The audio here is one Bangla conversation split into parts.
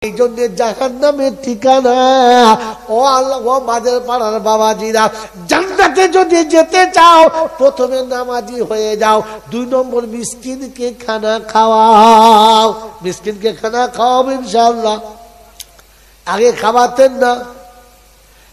এই জন্য জাহান্নামের ঠিকানা। ও আল্লাহ, ও মাদের পাড়ার বাবাজিরা, জান্নাতে যদি যেতে চাও প্রথমে নামাজি হয়ে যাও, 2 নম্বর মিসকিনকে খানা খাওয়াও। মিসকিনকে খানা খাওয়াবো ইনশাআল্লাহ। আগে খাওয়াতেন না,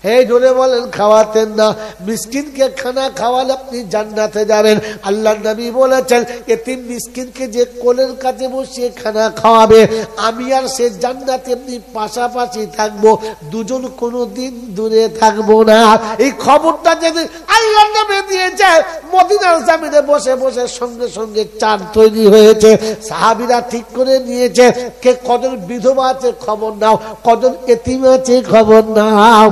হে জোরে বলেন, খাওয়াতেন না। মিসকিনকে খানা খাওয়ালে আপনি জান্নাতে যাবেন। আল্লাহর নবী বলেছেন, এতিম মিসকিনকে যে কোলের কাছে বসিয়ে খানা খাওয়াবে, আমি আর সে জান্নাতে এমনি পাশাপাশি থাকবো, দুজন কোনোদিন দূরে থাকবো না। এই খবরটা যেদিন আল্লাহর নবী দিয়েছে, মদিনার জমিনে বসে বসে সঙ্গে সঙ্গে চাঁদ তৈরি হয়েছে। সাহাবীরা ঠিক করে নিয়েছে, কে কজন বিধবা আছে খবর নাও, কজন এতিম আছে খবর নাও।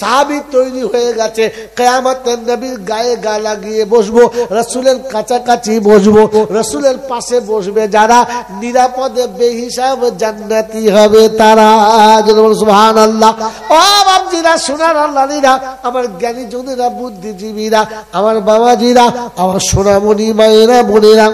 সাহাবী তৈরি হয়ে গেছে, কিয়ামতের নবীর গায়ে গা লাগিয়ে বসবো, রাসূলের কাছাকাছি বসবো, রাসূলের পাশে বসবে যারা, নিরাপদে বেহিসাব জান্নাতি হবে তারা। সুবহানাল্লাহ। ও বাপজিরা, সোনার আল্লাহরা, আমার জ্ঞানী জনেরা, বুদ্ধিজীবীরা, আমার বাবাজিরা, আমার সোনামণি মায়েরা, বোনেরা,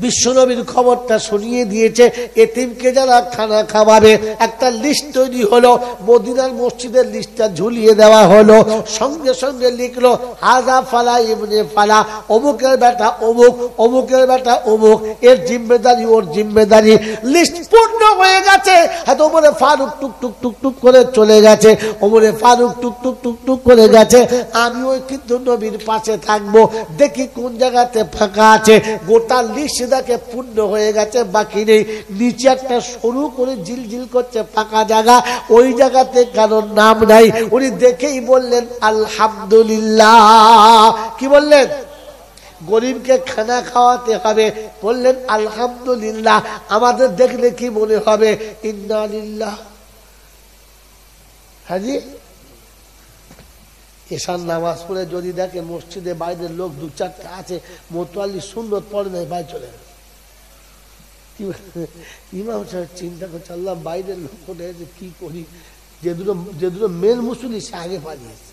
বিশ্বনবীর খবরটা শুনিয়ে দিয়েছে। এতিমকে যারা খানা খাওয়াবে, একটা লিস্ট তৈরি হলো, মদিনার মসজিদের লিস্টটা ঝুলিয়ে দেওয়া হলো। সঙ্গে সঙ্গে লিখলো, হাজা ফালা ইবনে ফালা, অমুকের বেটা অমুক, অমুকের বেটা অমুক, এর জিম্মেদারি ওর জিম্মেদারি। লিস্ট পূর্ণ হয়ে গেছে। হয়তো ওমরে ফারুক টুক টুক টুক টুক করে চলে গেছে, ওমরে ফারুক টুক টুক টুক টুক করে গেছে। আমি ওই কিন্তু নবীর পাশে থাকবো, দেখি কোন জায়গাতে ফাঁকা আছে। গোটা লিস্ট দেখে পূর্ণ হয়ে গেছে, বাকি নেই। নিচে একটা সরু করে ঝিলঝিল করছে ফাঁকা জায়গা, ওই জায়গাতে কারোর নাম নাই। উনি দেখেই বললেন আলহামদুলিল্লাহ। কি বললেন? গরিবকে খানা খাওয়াতে হবে, বললেন আলহামদুলিল্লাহ। আমাদের দেখলে কি মনে হবে? ইন্না লিল্লাহ। হাজি এশার নামাজ পড়ে যদি দেখে মসজিদে বাইরের লোক 2-4টা আছে, মোতোয়াল্লি সুন্নত পড়ে নাই, বাইরে চলে গেল। ইমাম সাহেব চিন্তা করছে, আল্লাহ বাইরের লোক যে কি করি। যে দুটো মেন মুসল্লি সে আগে পালিয়েছে,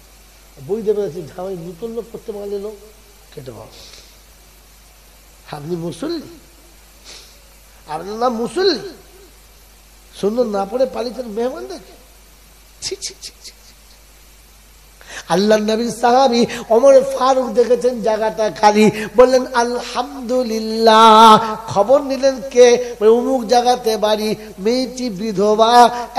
বই দেবে ঝামাই নতুন লোক করতে পারলে লোক কেটে পাব। আপনি মুসল্লি, আপনার নাম মুসল্লি, সুন্দর না পড়ে পালিয়েছেন মেহমান দেখে। ছি ছি ছি। আল্লাহ নবীর সাহাবী ওমর ফারুক দেখেছেন জায়গাটা খালি, বললেন আলহামদুলিল্লাহ। খবর নিলেন কে? অমুক জায়গাতে বাড়ি, মেয়েটি বিধবা,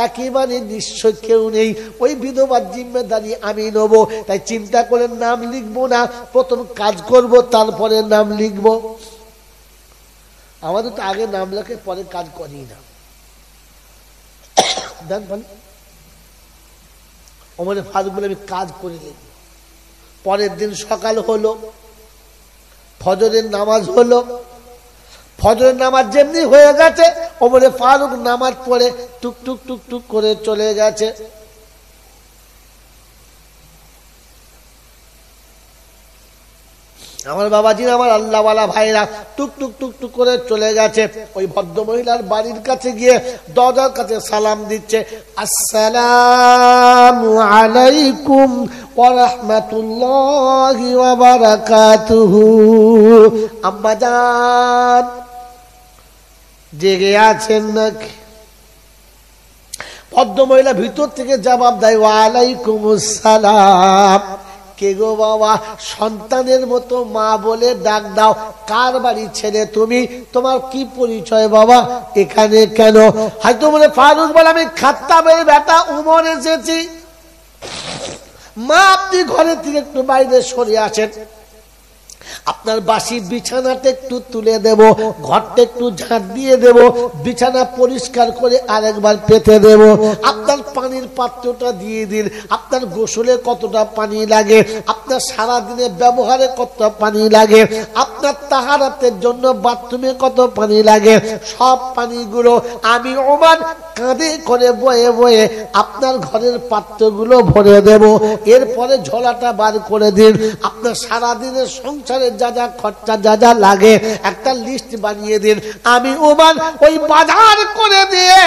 একেবারে নিঃস্ব, কেউ নেই, ওই বিধবার জিম্মেদারি আমি নেব। তাই চিন্তা করে নাম লিখবো না, প্রথম কাজ করব, তারপরে নাম লিখবো। আমাদের তো আগে নাম লেখে, পরে কাজ করি না। দেন ওমর ফারুক বলে, আমি কাজ করে নিই। পরের দিন সকাল হলো, ফজরের নামাজ হলো। ফজরের নামাজ যেমনি হয়ে গেছে, ওমর ফারুক নামাজ পড়ে টুক টুক টুক টুক করে চলে গেছে। আমার বাবাজিরা, আমার আল্লাহওয়ালা ভাইরা, টুক টুক টুক টুক করে চলে গেছে। ওই ভদ্র মহিলার বাড়ির কাছে গিয়ে দরজার কাছে সালাম দিচ্ছে, আসসালামু আলাইকুম ওয়া রাহমাতুল্লাহি ওয়া বারাকাতুহু। আম্মা জান জেগে আছেন নাকি? ভদ্র মহিলা ভিতর থেকে জবাব দেয়, ওয়া আলাইকুমুস সালাম। কে গো বাবা? সন্তানের মতো মা বলে ডাক দাও। কার বাড়ি ছেলে তুমি? তোমার কি পরিচয় বাবা? এখানে কেন? হয়তো বলে ফারুক বলে, আমি খাত্তাবের বেটা উমর এসেছি। মা, আপনি ঘরে থেকে একটু বাইরে সরে আসেন, আপনার বাসি বিছানাটা একটু তুলে দেব, ঘরটা একটু ঝাঁট দিয়ে দেব, বিছানা পরিষ্কার করে আরেকবার পেতে দেব। আপনার পানির পাত্রটা দিয়ে দিন। আপনার গোসলে কতটা পানি লাগে, আপনার সারাদিনে ব্যবহারে কত পানি লাগে, আপনার তাহারাতের জন্য বাথরুমে কত পানি লাগে, সব পানিগুলো আমি ওমর কাঁধে করে বয়ে বয়ে আপনার ঘরের পাত্রগুলো ভরে দেব। এরপরে ঝোলাটা বার করে দিন। আপনার সারাদিনের সংসারের যা যা খরচা যা যা লাগে একটা লিস্ট বানিয়ে দিন। আমি ওমর ওই বাজার করে দিয়ে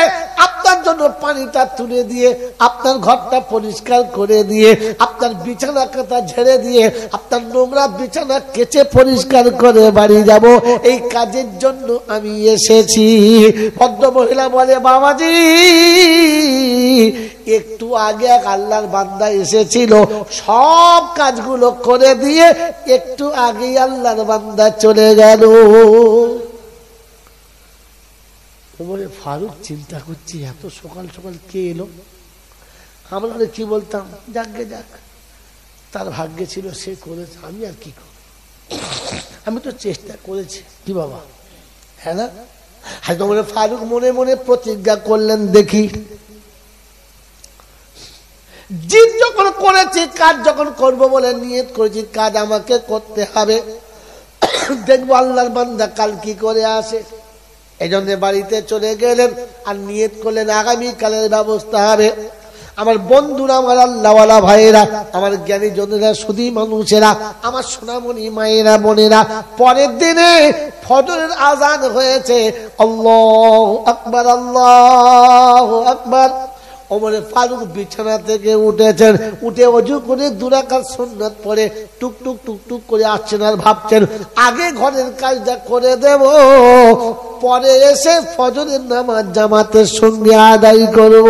আপনার জন্য জন্য পানিটা তুলে দিয়ে, আপনার ঘরটা পরিষ্কার করে দিয়ে, আপনার বিছানা কাঁথা ঝেড়ে দিয়ে, আপনার নোংরা বিছানা কেচে পরিষ্কার করে বাড়ি যাব, এই কাজের জন্য আমি এসেছি। ভদ্র মহিলা বলে, বাবাজি একটু আগে এক আল্লাহর বান্দা এসেছিল, সব কাজগুলো করে দিয়ে একটু আগেই আল্লাহর বান্দা চলে গেল। ফারুক চিন্তা করছি, এত সকাল সকাল কে এলো? আমরা কি বলতাম, যাকগে যাক, তার ভাগ্যে ছিল, সে করেছে, আমি আর কি করব, আমি তো চেষ্টা করেছি। কি বাবা, হ্যাঁ না? ফারুক মনে মনে প্রতিজ্ঞা করলেন, দেখি জিদ যখন করেছি, কাজ যখন করব বলে নিয়ত করেছি, কাজ আমাকে করতে হবে, দেখবো আল্লাহর বান্দা কাল কি করে আসে। এই জন্য বাড়িতে চলে গেলেন আর নিয়ত করলেন আগামী কালের ব্যবস্থা হবে। আমার বন্ধুরা, আমার আল্লাহওয়ালা ভাইয়েরা, আমার জ্ঞানী জনেরা, সুধী মানুষেরা, আমার সোনামণি মায়েরা, বোনেরা, পরের দিনে ফজরের আজান হয়েছে। আল্লাহু আকবার, আল্লাহু আকবার। ওমরে ফারুক বিছানা থেকে উঠেছেন, উঠে ওযু করে 2 রাকাত সুন্নাত পড়ে টুকটুক টুকটুক করে আসছেন আর ভাবছেন, আগে ঘরের কাজটা করে দেব, পরে এসে ফজরের নামাজ জামাতের সঙ্গে আদায় করব।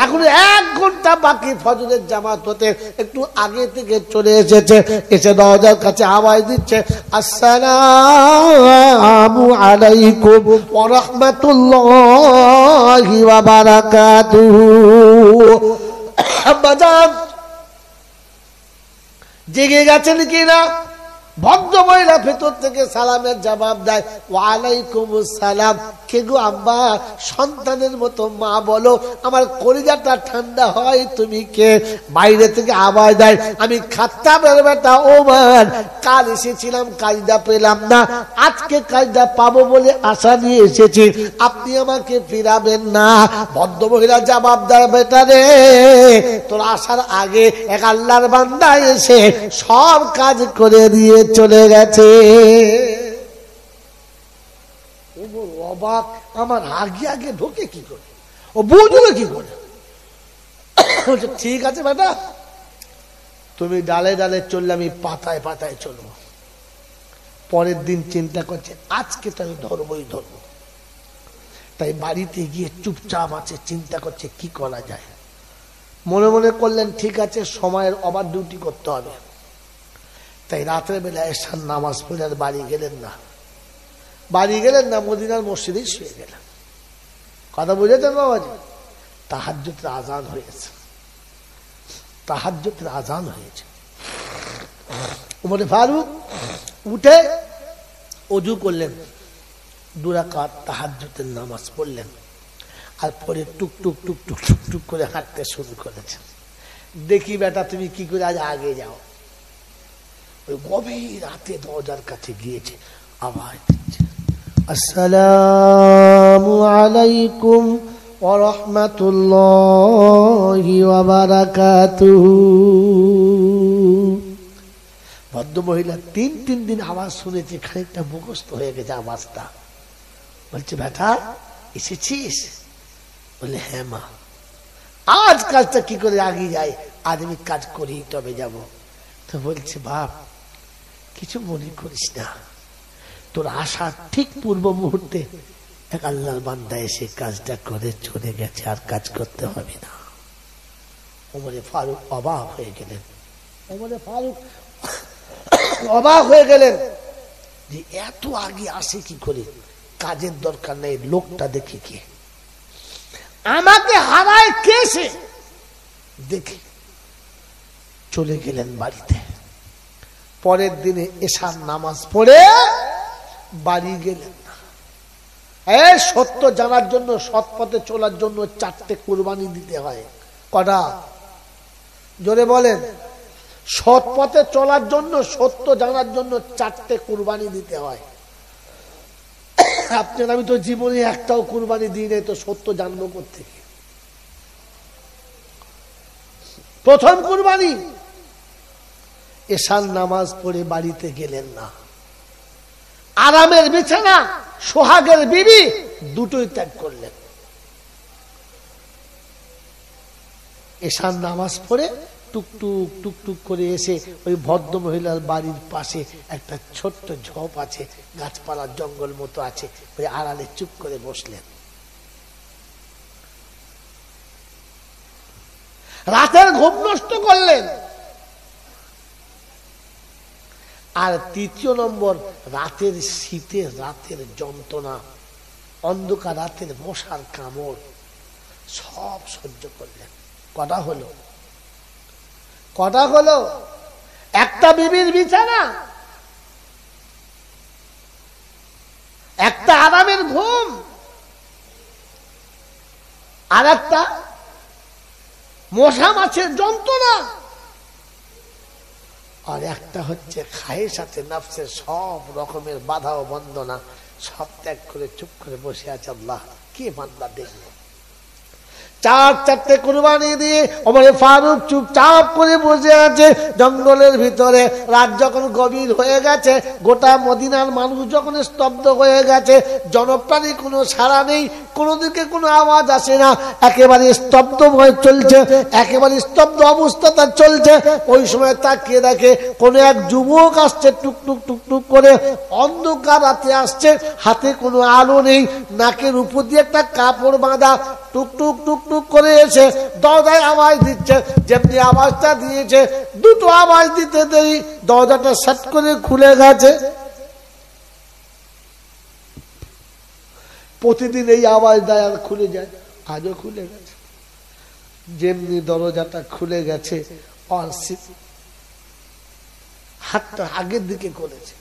এখন 1 ঘন্টা বাকি ফজরের জামাত হতে, একটু আগে থেকে চলে এসেছে, এসে দরজার কাছে আওয়াজ দিচ্ছে, আসসালামু আলাইকুম ওয়া রাহমাতুল্লাহি ওয়া বারাকাতুহু। বাজান জেগে গেছেন কিনা? ভদ্র মহিলা ভেতর থেকে সালামের জবাব দেয়, ওয়ালাইকুম আসসালাম। কে গো আব্বা? সন্তানের মতো মা বলো, আমার কলিজাটা ঠান্ডা হয়, তুমি কে? বাইরে থেকে আওয়াজ দেয়, আমি খাত্তাবের বেটা ওমর, কাল এসেছিলাম, কাজটা পেলাম না, আজকে কাজটা পাবো বলে আশা নিয়ে এসেছি, আপনি আমাকে ফিরাবেন না? ভদ্র মহিলা জবাব দেয়, বেটা রে, তোর আসার আগে এক আল্লাহর বান্দা এসে সব কাজ করে দিয়ে চলে গেছে। অবাক, আমার আগে আগে ঢোকে কি করে, ও বুঝলো কি করে? ঠিক আছে বেটা, তুমি ডালে ডালে চললে, আমি পাতায় পাতায় চলবো। পরের দিন চিন্তা করছে, আজকে তো আমি ধরবই ধরবো। তাই বাড়িতে গিয়ে চুপচাপ আছে, চিন্তা করছে কি করা যায়। মনে মনে করলেন, ঠিক আছে, সময়ের ওভার ডিউটি করতে হবে। তাই রাতের বেলা এশার নামাজ পড়ে আর বাড়ি গেলেন না, মদিনার মসজিদেই শুয়ে গেলেন। কথা বুঝেছেন বাবাজি? তাহাজ্জুদের আজান হয়েছে, তাহাজ্জুদের আজান হয়েছে। ওমর ফারুক উঠে ওযু করলেন, 2 রাকাত তাহাজ্জুদের নামাজ পড়লেন, আর পরে টুকটুক টুকটুক টুকটুক করে হাঁটতে শুরু করেছেন। দেখি বেটা, তুমি কি করে আজ আগে যাও। ওই গভীর রাতে দরজার কাছে গিয়েছে, আওয়াজ দিচ্ছে, আসসালামু আলাইকুম ওয়া রাহমাতুল্লাহি ওয়া বারাকাতুহু। ভদ্র মহিলা 3 দিন আওয়াজ শুনেছে, খানিকটা মুখস্থ হয়ে গেছে আওয়াজটা। বলছে, বেটা এসেছিস? বলে, হ্যাঁ মা। আজ কাজটা কি করে আগে যায়, আজ আমি কাজ করি, তবে যাব। তো বলছে, বাপ কিছু মনে করিস না, তোর আসার ঠিক পূর্ব মুহূর্তে এক আল্লাহর বান্দা এসে কাজটা করে চলে গেছে, আর কাজ করতে হবে না। ওমরে ফারুক অবাক হয়ে গেলেন, যে এত আগে আসে কি করে, কাজের দরকার নেই, লোকটা দেখে কে, আমাকে হারায় কে সে, দেখে চলে গেলেন বাড়িতে। পরের দিনে এশার নামাজ পড়ে বাড়ি গেলেন না। সত্য জানার জন্য, সৎ পথে চলার জন্য 4টে কুরবানি দিতে হয়। কটা? জোরে বলেন। সৎ পথে চলার জন্য, সত্য জানার জন্য 4টে কুরবানি দিতে হয়। আপনার আমি তো জীবনে একটাও কুরবানি দিই নাই, তো সত্য জানবো কোত্থেকে? প্রথম কুরবানি, এশার নামাজ পড়ে বাড়িতে গেলেন না। আরামের বিছানা, সোহাগের বিবি, দুটোই ত্যাগ করলেন। এশার নামাজ পড়ে টুকটুক টুকটুক করে এসে ওই ভদ্র মহিলার বাড়ির পাশে একটা ছোট্ট ঝোপ আছে, গাছপালা জঙ্গল মতো আছে, ওই আড়ালে চুপ করে বসলেন। রাতের ঘুম নষ্ট করলেন। আর তৃতীয় নম্বর, রাতের শীতে, রাতের যন্ত্রণা, অন্ধকার রাতের মশার কামড় সব সহ্য করলেন। কটা হলো? কটা হলো? একটা বিবির বিছানা, একটা আরামের ঘুম, আর একটা মশা মাছের যন্ত্রণা, আর একটা হচ্ছে খায়ের সাথে নাফসের সব রকমের বাধা ও বন্দনা সব ত্যাগ করে চুপ করে বসে আছে। আল্লাহ কে বান্দা দেখল? চারটে কুরবানি দিয়ে ওমর ফারুক চুপচাপ করে বসে আছে জঙ্গলের ভিতরে। রাত যখন গভীর হয়ে গেছে, গোটা মদিনার মানুষ যখন স্তব্ধ হয়ে গেছে, জনপ্রাণী কোনো সাড়া নেই, কোনো দিকে কোনো আওয়াজ আসে না, একেবারে স্তব্ধ হয়ে চলছে, একেবারে স্তব্ধ অবস্থাটা চলছে। ওই সময় তাকিয়ে দেখে কোন এক যুবক আসছে টুকটুক টুকটুক করে, অন্ধকার রাতে আসছে, হাতে কোনো আলো নেই, নাকের উপর দিয়ে একটা কাপড় বাঁধা, টুকটুক টুকটুক করে এসে দরজায় আওয়াজ দিচ্ছে। যেমনি আওয়াজটা দিয়েছে, দুটো আওয়াজ দিতে দেরি দরজাটা সাট করে খুলে গেছে। প্রতিদিন এই আওয়াজ দেয় আর খুলে যায়, আজও খুলে গেছে। যেমনি দরজাটা খুলে গেছে, আর হাতটা আগের দিকে করেছে।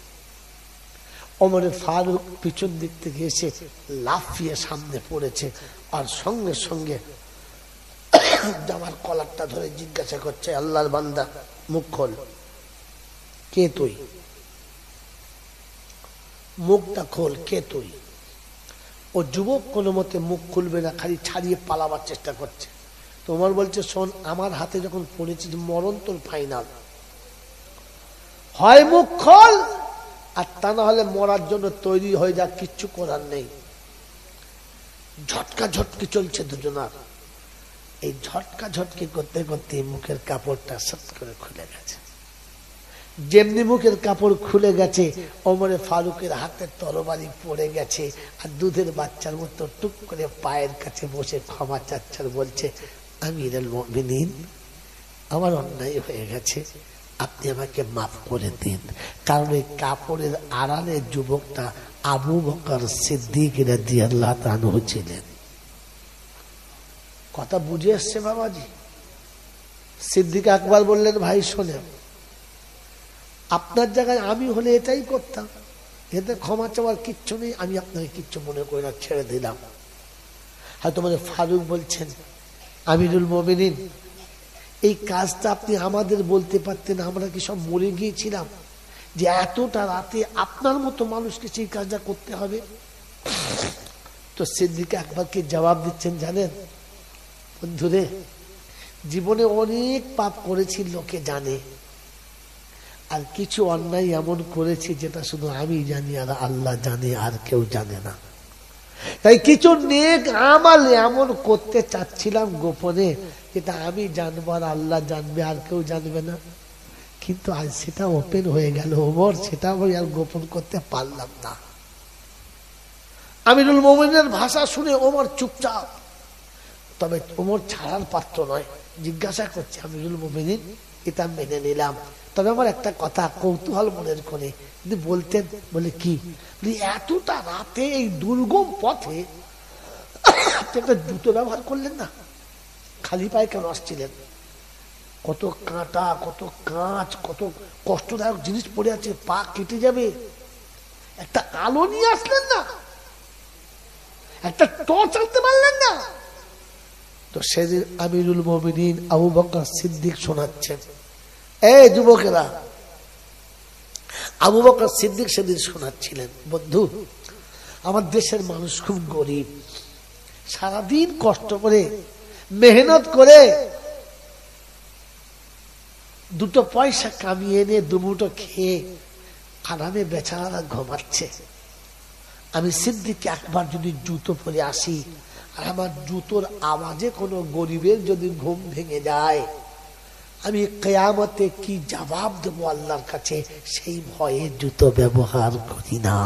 ওমর ফারুক পিছন দিক থেকে এসে লাফিয়ে সামনে পড়েছে, আর সঙ্গে সঙ্গে জামার কলারটা ধরে জিজ্ঞাসা করছে, আল্লাহর বান্দা মুখ খোল, কে তুই? মুখটা খোল, কে তুই? ও যুবক কোনো মতে মুখ খুলবে না, খালি ছাড়িয়ে পালাবার চেষ্টা করছে। তোমার বলছে, শোন, আমার হাতে যখন পড়েছিস মরণ তোর ফাইনাল, হয় মুখ খোল, আর তা না হলে মরার জন্য তৈরি হয়ে যা, কিচ্ছু করার নেই। ঝটকা ঝটকি চলছে দুজনার। এই ঝটকা ঝটকি করতে করতে মুখের কাপড়টা সট করে খুলে গেছে। যেমনি মুখের কাপড় খুলে গেছে, ওমর ফারুকের হাতে তরবারি পড়ে গেছে, আর দুধের বাচ্চার মতো টুক করে পায়ের কাছে বসে ক্ষমা চাচ্ছার বলছে, আমিরুল মুমিনিন, আমার অন্যায় হয়ে গেছে, আপনি আমাকে মাফ করে দিন। কারণ এই কাপড়ের আড়ালে যুবকটা আবু বকর সিদ্দিক রাদিয়াল্লাহু তাআলা ছিলেন। কথা বুঝে আসছে বাবাজি? সিদ্দিক আকবর বললেন, ভাই শোনেন, আপনার জায়গায় আমি হলে এটাই করতাম, এতে ক্ষমা চাওয়ার কিচ্ছু নেই, আমি আপনাকে কিচ্ছু মনে করি না, ছেড়ে দিলাম। হয়তো মানে ফারুক বলছেন, আমিরুল মুমিনিন, এই কাজটা আপনি আমাদের বলতে পারতেন, আমরা কি সব মরে গিয়েছিলাম যে এতটা রাতে আপনার মতো মানুষকে সেই কাজটা করতে হবে? তো সিদ্দিক আকবরকে জবাব দিচ্ছেন, জানেন বন্ধুরে, জীবনে অনেক পাপ করেছি, লোকে জানে, আর কিছু অন্যায় এমন করেছি যেটা শুধু আমি জানি আর আল্লাহ জানে, আর কেউ জানে না। তাই কিছু নেক আমাল এমন করতে চাচ্ছিলাম গোপনে, যেটা আমি জানবো আর আল্লাহ জানবে, আর কেউ জানবে না। কিন্তু আজ সেটা ওপেন হয়ে গেল ওমর, সেটা আমি আর গোপন করতে পারলাম না। আমিরুল মুমিনের ভাষা শুনে ওমর চুপচাপ। তবে ওমর ছাড়ার পাত্র নয়, জিজ্ঞাসা করছে, আমিরুল মুমিনিন, এটা মেনে নিলাম, তবে আমার একটা কথা কৌতূহল মনের কোণে যদি বলতেন। বলে কি? এতটা রাতে এই দুর্গম পথে আপনি একটা জুতো ব্যবহার করলেন না? খালি পায়ে কেন আসছিলেন? কত কাঁটা, কত কাঁচ, কত কষ্টদায়ক জিনিস পড়ে আছে, পা কেটে যাবে, একটা আলো নিয়ে আসলেন না? একটা টর্চ আনতে পারলেন না? তো সেদিন আমিরুল মুমিনিন আবু বকর সিদ্দিক শোনাচ্ছেন, এই যুবকেরা, আবু বকর সিদ্দিক সেদিন শোনাচ্ছিলেন, বন্ধু, আমার দেশের মানুষ খুব গরিব, সারাদিন কষ্ট করে মেহনত করে দুটো পয়সা কামিয়ে এনে দুমুটো খেয়ে আরামে বেচারা ঘুমাচ্ছে। আমি সিদ্দিক আকবর যদি জুতো পরে আসি আর আমার জুতোর আওয়াজে কোনো গরিবের যদি ঘুম ভেঙে যায়, আমি কিয়ামতে কি জবাব দেবো আল্লাহর কাছে, সেই ভয়ে জুতো ব্যবহার করি না।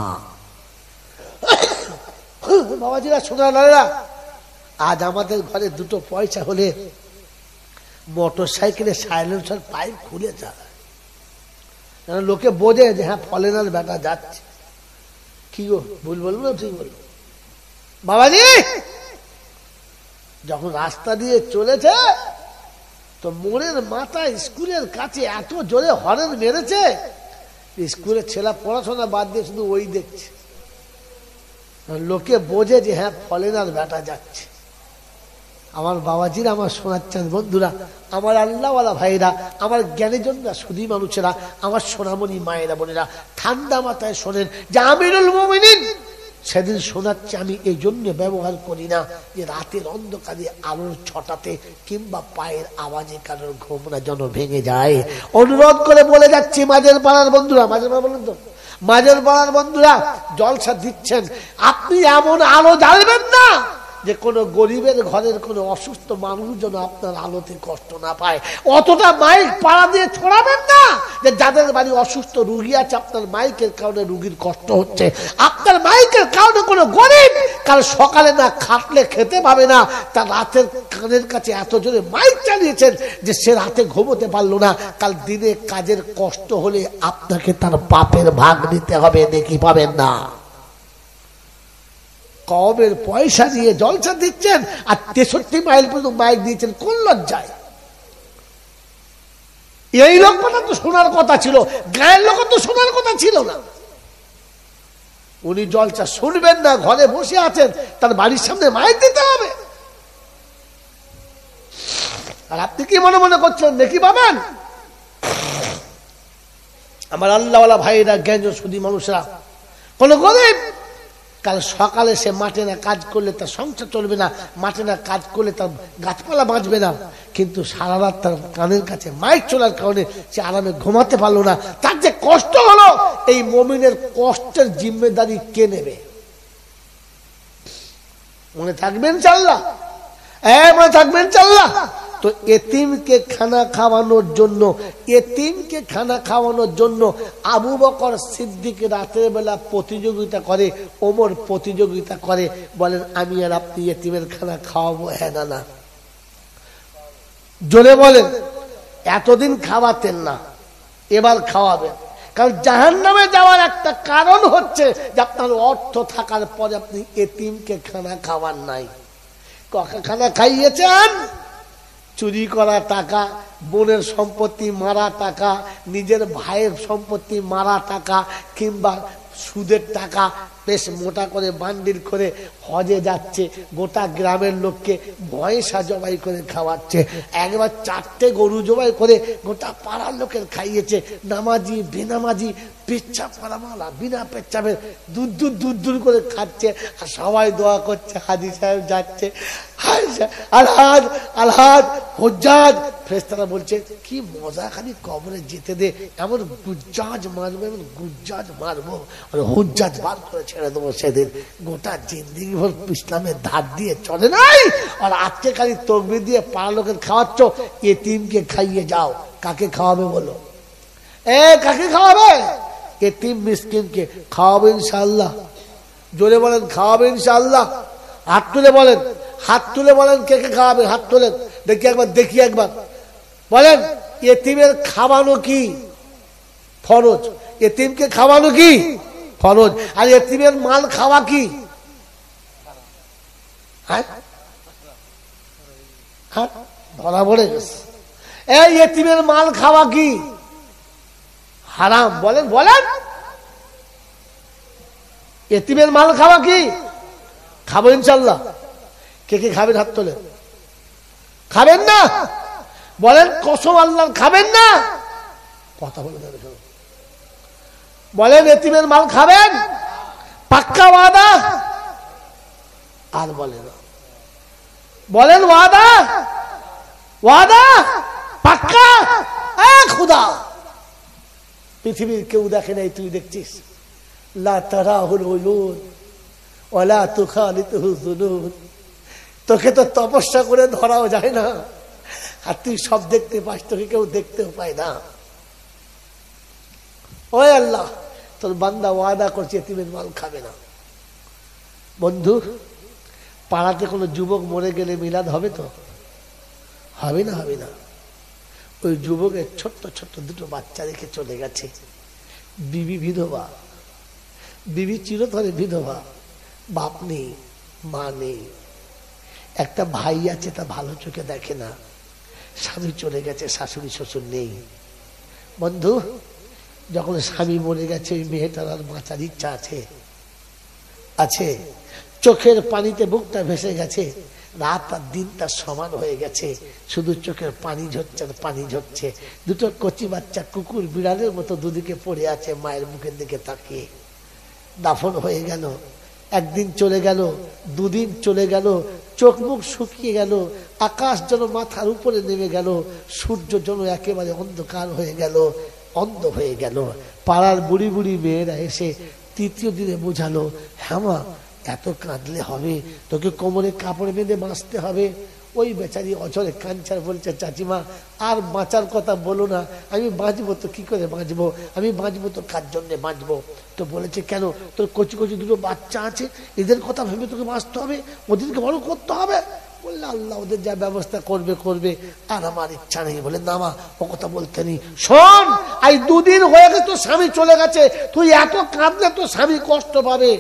বাবাজিরা, সোনারা, আজ আমাদের ঘরে দুটো পয়সা হলে মোটর সাইকেলে সাইলেন্সার পাইপ খুলে যায়, লোকে বোঝে যে হ্যাঁ ফলেনার বেটা যাচ্ছে। কি গো, ভুল বলবো না ঠিক বলবো? বাবাজি যখন রাস্তা দিয়ে চলেছে তো মোড়ের মাথায় স্কুলের কাছে এত জোরে হর্ন মেরেছে, স্কুলের ছেলে পড়াশোনা বাদ দিয়ে শুধু ওই দেখছে, লোকে বোঝে যে হ্যাঁ ফলেনার বেটা যাচ্ছে। আমার বাবাজিরা, আমার শোনাচ্ছেন বন্ধুরা, আমার আল্লাহওয়ালা ভাইরা, আমার জ্ঞানের জন্য সুধী মানুষেরা, আমার সোনামণি মায়েরা বোনেরা, ঠান্ডা মাথায় শোনেন যে আমিরুল মুমিনিন সেদিন শোনাচ্ছে। আমি এই জন্য ব্যবহার করি না যে রাতের অন্ধকারে আলোর ছটাতে কিংবা পায়ের আওয়াজে কারোর ঘুমরা যেন ভেঙে যায়। অনুরোধ করে বলে যাচ্ছি মাঝের পাড়ার বন্ধুরা, মাঝের পাড়া বলেন তো, মাঝের পাড়ার বন্ধুরা জলসা দিচ্ছেন, আপনি এমন আলো জ্বালবেন না যে কোনো গরিবের ঘরের কোনো অসুস্থ মানুষ যেন আপনার আলোতে কষ্ট না পায়। অতটা মাইক পাড়া দিয়ে ছড়াবেন না যে যাদের বাড়ি অসুস্থ রুগী আছে, আপনার মাইকের কারণে রুগীর কষ্ট হচ্ছে। আপনার মাইকের কারণে কোনো গরিব কাল সকালে না খাটলে খেতে পাবে না, তার রাতের কানের কাছে এত জোরে মাইক চালিয়েছেন যে সে রাতে ঘুমোতে পারলো না। কাল দিনে কাজের কষ্ট হলে আপনাকে তার পাপের ভাগ দিতে হবে, নেকি পাবেন না। কমের পয়সা দিয়ে জলসা দিচ্ছেন আর 63 মাইল পর্যন্ত মাইক দিয়েছেন, কোন লজ্জায়? এই লোকটা তো শোনার কথা ছিল, গায়ের লোক তো শোনার কথা ছিল না। উনি জলসা শুনবেন না, ঘরে বসে আছেন, তার বাড়ির সামনে মাইক দিতে হবে। আর আপনি কি মনে মনে করছেন নেকি পাবেন? আমার আল্লাহওয়ালা ভাইরা, জ্ঞান সুধী মানুষরা, কোন গরিব কাল সকালে সে মাঠে না কাজ করলে তার সংসার চলবে না, মাঠে না কাজ করলে তার গাছপালা বাঁচবে না, কিন্তু সারা রাত তার কানের কাছে মাইক চলার কারণে সে আরামে ঘুমাতে পারলো না। তার যে কষ্ট হলো, এই মুমিনের কষ্টের জিম্মেদারি কে নেবে? মনে থাকবেন ইনশাআল্লাহ, মনে থাকবেন ইনশাআল্লাহ। তো এতিমকে খানা খাওয়ানোর জন্য, এতিমকে খানা খাওয়ানোর জন্য আবু বকর সিদ্দিক রাতের বেলা প্রতিযোগিতা করে, ওমর প্রতিযোগিতা করে, বলেন আমি আর আপনি এতিমের খানা খাওয়াবো, হ্যাঁ না না? জোরে বলেন। এতদিন খাওয়াতেন না, এবার খাওয়াবেন। কারণ জাহান্নামে যাওয়ার একটা কারণ হচ্ছে যে আপনার অর্থ থাকার পরে আপনি এতিমকে খানা খাওয়ান নাই। খানা খাইয়েছেন চুরি করা টাকা, বোনের সম্পত্তি মারা টাকা, নিজের ভাইয়ের সম্পত্তি মারা টাকা, কিংবা সুদের টাকা বেশ মোটা করে বান্ডিল করে হজে যাচ্ছে, গোটা গ্রামের লোককে ভয়সা জবাই করে খাওয়াচ্ছে। একবার 4টে গরু জবাই করে গোটা পাড়ার লোকের খাইয়েছে। নামাজি বেনামাজি, পেচ্ছাপ করামালা বিনা পেচ্ছাপের দূর দূর দূর দূর করে খাচ্ছে। আর সবাই দোয়া করছে, হাজি সাহেব যাচ্ছে, আলহাজ আলহাজ হুজ্জাজ। ফেরেশতারা বলছে কি মজা, খালি কবরে যেতে দে, এমন গুজ্জাজ মারবো, এমন গুজ্জাজ মারবো, হুজ্জাজ বার করে ছেড়ে দেবো সেদিন। গোটা জিন্দিগি ভর ইসলামের ধার দিয়ে চলে নাই, আর আজকে খালি তকবির দিয়ে পাড়া লোকের খাওয়াচ্ছ। এতিমকে খাইয়ে যাও, কাকে খাওয়াবে বলো? কাকে খাওয়াবে? এতিম মিসকিনকে খাওয়াবে ইনশাআল্লাহ। জোরে বলেন খাওয়াবে ইনশাআল্লাহ। হাত তুলে বলেন, হাত তুলে বলেন কে কে খাওয়াবে, হাত তুলেন দেখি একবার, দেখি একবার বলেন। এতিমের খাওয়ানো কি ফরজ? এতিমকে খাওয়ানো কি ফরজ? আর এতিমের মাল খাওয়া কি? ধরা পড়ে গেছে। এই এতিমের মাল খাওয়া কি হারাম? বলেন বলেন, এতিমের মাল খাওয়া কি? খাবো ইনশাল্লাহ। কে কে খাবেন হাত তোলে? খাবেন না? বলেন কসম আল্লাহ খাবেন না? কথা বলে বলেন এতিমের মাল খাবেন? পাক্কা ওয়াদা? আর বলে না, বলেন ওয়াদা? ওয়াদা পাক্কা? খুদা পৃথিবীর কেউ দেখে নাই, তুই দেখছিস। লা তারাহুল উয়ুন ওয়ালা তুখালিতুহু যুনুন। তোকে তো তপস্যা করে ধরাও যায় না, আর তুই সব দেখতে পাস, তোকে কেউ দেখতেও পায় না। ওই আল্লাহ, তোর বান্দা ওয়াদা করছে এতিমের মাল খাবে না। বন্ধু, পাড়াতে কোনো যুবক মরে গেলে মিলাদ হবে তো? হবে না, হবে না। ওই যুবকের ছোট্ট ছোট্ট দুটো বাচ্চা রেখে চলে গেছে। বিবি বিধবা, বিবি চিরতরে বিধবা, বাপ নেই, মা নেই, একটা ভাই আছে, তা ভালো চোখে দেখে না, স্বামী চলে গেছে, শাশুড়ি শ্বশুর নেই। বন্ধু, যখন স্বামী মরে গেছে, ওই মেয়েটার আর বাঁচার ইচ্ছা আছে? আছে। চোখের পানিতে বুকটা ভেসে গেছে, রাত আর দিনটা সমান হয়ে গেছে, শুধু চোখের পানি ঝরছে আর পানি ঝরছে। দুটো কচি বাচ্চা কুকুর বিড়ালের মতো দুদিকে পড়ে আছে মায়ের মুখের দিকে তাকিয়ে। দাফন হয়ে গেল, একদিন চলে গেল, দুদিন চলে গেল, চোখ মুখ শুকিয়ে গেল, আকাশ যেন মাথার উপরে নেমে গেল, সূর্য যেন একেবারে অন্ধকার হয়ে গেল, অন্ধ হয়ে গেল। পাড়ার বুড়ি বুড়ি মেয়েরা এসে তৃতীয় দিনে বোঝালো, হ্যাঁ মা, এত কাঁদলে হবে, তোকে কোমরে কাপড় বেঁধে বাঁচতে হবে। ওই বেচারি অঝরে কাঞ্চার বলছে, চাচিমা আর বাঁচার কথা বলো না, আমি বাঁচবো তো কি করে বাঁচবো, আমি বাঁচবো তো কার জন্যে বাঁচবো? তো বলেছে, কেন, তোর কচি কচি দুটো বাচ্চা আছে, এদের কথা ভেবে তোকে বাঁচতে হবে, ওদেরকে বড় করতে হবে। বললে, আল্লাহ ওদের যা ব্যবস্থা করবে করবে, আর আমার ইচ্ছা নেই। বলে, না মা, ও কথা বলতে নেই। শোন, এই দুদিন হয়ে গেছে তোর স্বামী চলে গেছে, তুই এত কাঁদলে তোর স্বামী কষ্ট পাবে।